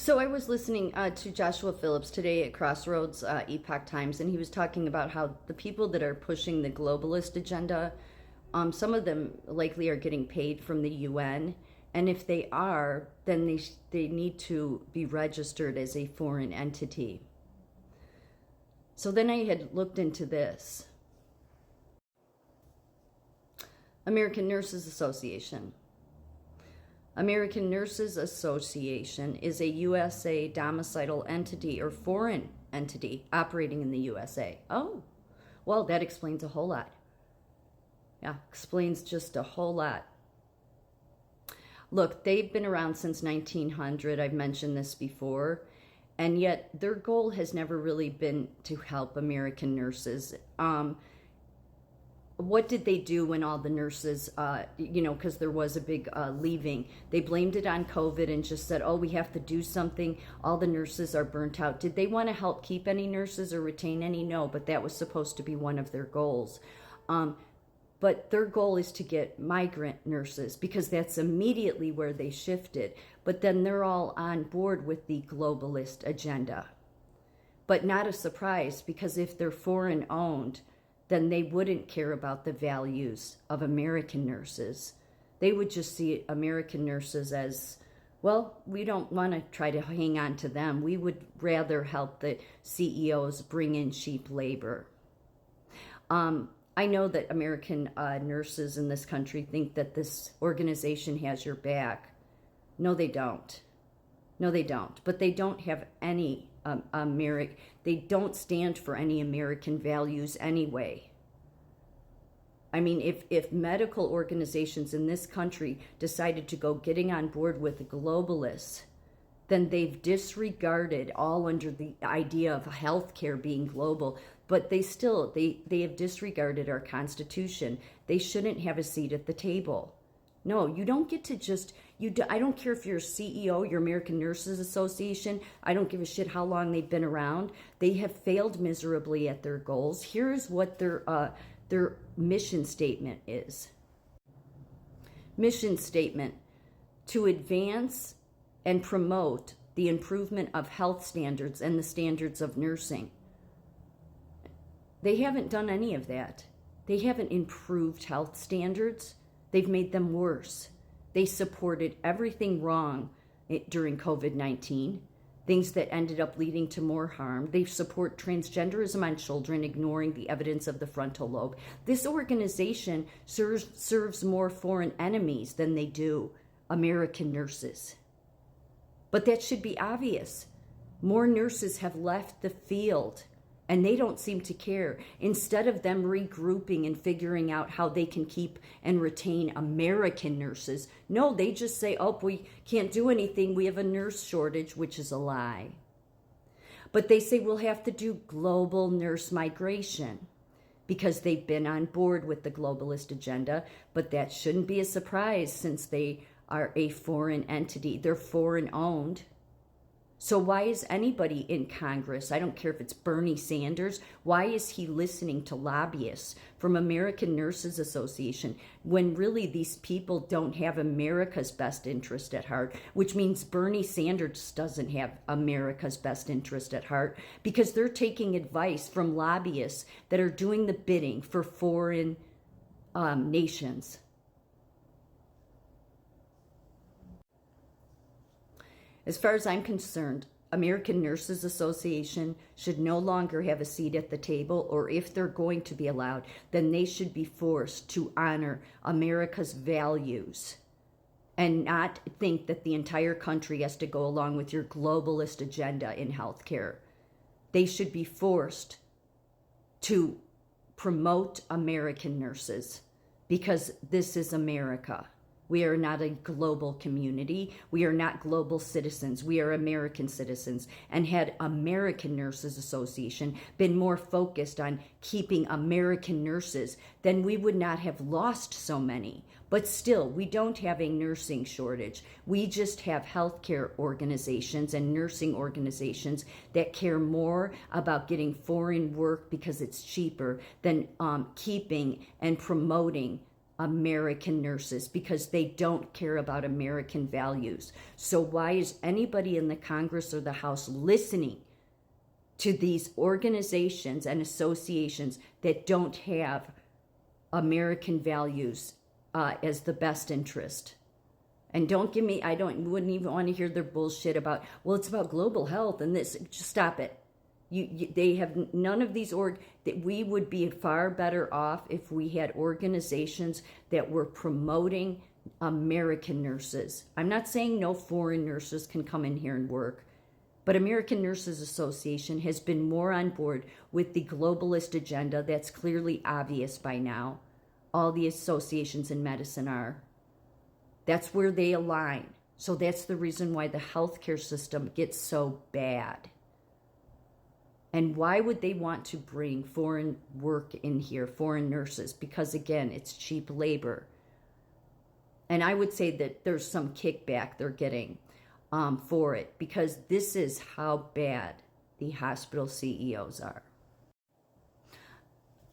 So I was listening to Joshua Phillips today at Crossroads Epoch Times, and he was talking about how the people that are pushing the globalist agenda, some of them likely are getting paid from the UN, and if they are, then they need to be registered as a foreign entity. So then I had looked into this. American Nurses Association. American Nurses Association is a USA domiciled entity or foreign entity operating in the USA. Oh, well, that explains a whole lot. Yeah, explains just a whole lot. Look, they've been around since 1900. I've mentioned this before. And yet their goal has never really been to help American nurses. What did they do when all the nurses, because there was a big leaving? They blamed it on COVID and just said, oh, we have to do something. All the nurses are burnt out. Did they want to help keep any nurses or retain any? No, but that was supposed to be one of their goals. But their goal is to get migrant nurses because that's immediately where they shifted. But then they're all on board with the globalist agenda. But not a surprise, because if they're foreign owned, then they wouldn't care about the values of American nurses. They would just see American nurses as, well, we don't want to try to hang on to them. We would rather help the CEOs bring in cheap labor. I know that American nurses in this country think that this organization has your back. No, they don't. No, they don't. But they don't have any they don't stand for any American values anyway. I mean, if medical organizations in this country decided to go getting on board with the globalists, then they've disregarded all under the idea of healthcare being global. But they have disregarded our Constitution. They shouldn't have a seat at the table. No, you don't get to just, I don't care if you're a CEO, your American Nurses Association. I don't give a shit how long they've been around. They have failed miserably at their goals. Here's what their mission statement is. Mission statement: to advance and promote the improvement of health standards and the standards of nursing. They haven't done any of that. They haven't improved health standards. They've made them worse. They supported everything wrong during COVID-19, things that ended up leading to more harm. They support transgenderism on children, ignoring the evidence of the frontal lobe. This organization serves more foreign enemies than they do American nurses. But that should be obvious. More nurses have left the field, and they don't seem to care. Instead of them regrouping and figuring out how they can keep and retain American nurses, no, they just say, oh, we can't do anything. We have a nurse shortage, which is a lie. But they say we'll have to do global nurse migration because they've been on board with the globalist agenda. But that shouldn't be a surprise since they are a foreign entity. They're foreign owned. So why is anybody in Congress, I don't care if it's Bernie Sanders, why is he listening to lobbyists from American Nurses Association when really these people don't have America's best interest at heart, which means Bernie Sanders doesn't have America's best interest at heart because they're taking advice from lobbyists that are doing the bidding for foreign nations. As far as I'm concerned, American Nurses Association should no longer have a seat at the table, or if they're going to be allowed, then they should be forced to honor America's values and not think that the entire country has to go along with your globalist agenda in healthcare. They should be forced to promote American nurses because this is America. We are not a global community. We are not global citizens. We are American citizens. And had American Nurses Association been more focused on keeping American nurses, then we would not have lost so many. But still, we don't have a nursing shortage. We just have healthcare organizations and nursing organizations that care more about getting foreign work because it's cheaper than keeping and promoting American nurses because they don't care about American values. So why is anybody in the Congress or the House listening to these organizations and associations that don't have American values as the best interest? And don't give me, wouldn't even want to hear their bullshit about, well, it's about global health and this. Just stop it. They have none of these that we would be far better off if we had organizations that were promoting American nurses. I'm not saying no foreign nurses can come in here and work, but American Nurses Association has been more on board with the globalist agenda. That's clearly obvious by now. All the associations in medicine are. That's where they align. So that's the reason why the healthcare system gets so bad. And why would they want to bring foreign work in here, foreign nurses? Because again, it's cheap labor. And I would say that there's some kickback they're getting for it, because this is how bad the hospital CEOs are.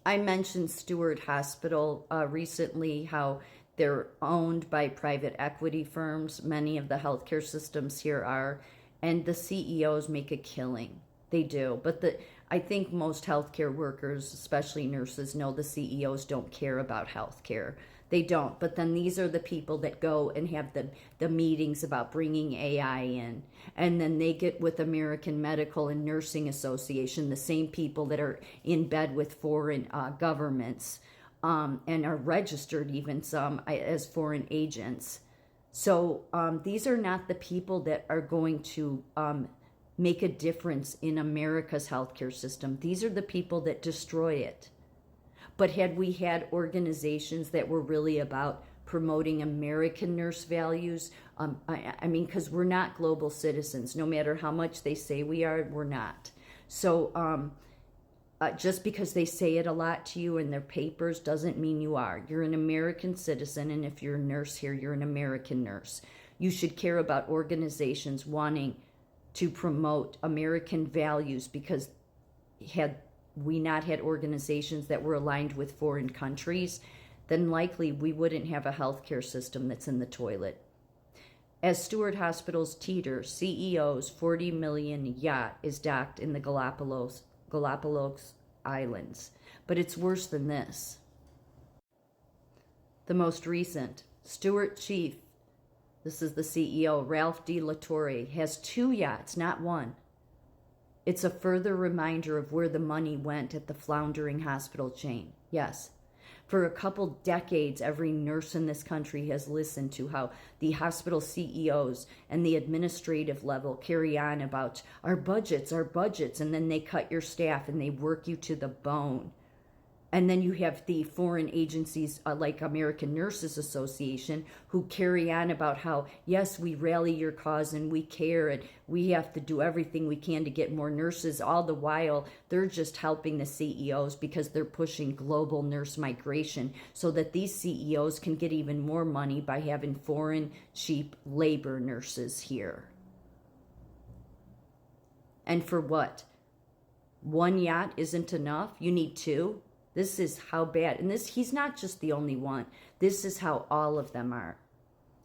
I mentioned Stewart Hospital recently, how they're owned by private equity firms. Many of the healthcare systems here are, and the CEOs make a killing. They do. But I think most healthcare workers, especially nurses, know the CEOs don't care about healthcare. They don't. But then these are the people that go and have the meetings about bringing AI in. And then they get with American Medical and Nursing Association, the same people that are in bed with foreign governments and are registered even some as foreign agents. So these are not the people that are going to make a difference in America's healthcare system. These are the people that destroy it. But had we had organizations that were really about promoting American nurse values, I mean, because we're not global citizens. No matter how much they say we are, we're not. So just because they say it a lot to you in their papers doesn't mean you are. You're an American citizen, and if you're a nurse here, you're an American nurse. You should care about organizations wanting to promote American values, because had we not had organizations that were aligned with foreign countries, then likely we wouldn't have a healthcare system that's in the toilet. As Stewart Hospital's teeter, CEO's $40 million yacht is docked in the Galapagos Islands. But it's worse than this. The most recent, Stewart Chief, this is the CEO, Ralph de la Torre, has 2 yachts, not one. It's a further reminder of where the money went at the floundering hospital chain. Yes, for a couple decades, every nurse in this country has listened to how the hospital CEOs and the administrative level carry on about our budgets, and then they cut your staff and they work you to the bone. And then you have the foreign agencies like American Nurses Association who carry on about how, yes, we rally your cause and we care and we have to do everything we can to get more nurses. All the while, they're just helping the CEOs because they're pushing global nurse migration so that these CEOs can get even more money by having foreign cheap labor nurses here. And for what? 1 yacht isn't enough? You need 2? This is how bad. And he's not just the only one. This is how all of them are.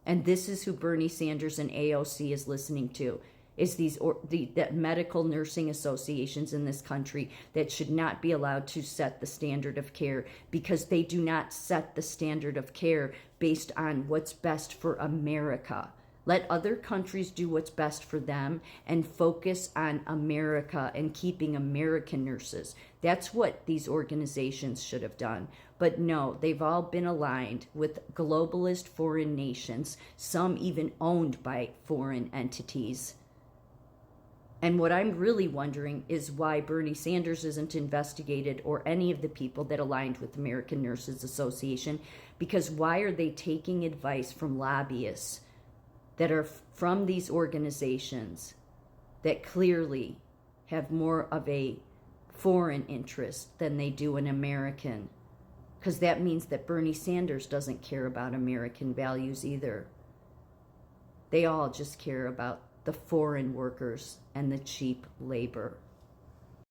And this is who Bernie Sanders and AOC is listening to, is the medical nursing associations in this country that should not be allowed to set the standard of care, because they do not set the standard of care based on what's best for America. Let other countries do what's best for them and focus on America and keeping American nurses. That's what these organizations should have done. But no, they've all been aligned with globalist foreign nations, some even owned by foreign entities. And what I'm really wondering is why Bernie Sanders isn't investigated, or any of the people that aligned with American Nurses Association, because why are they taking advice from lobbyists that are from these organizations that clearly have more of a foreign interest than they do an American? Because that means that Bernie Sanders doesn't care about American values either. They all just care about the foreign workers and the cheap labor.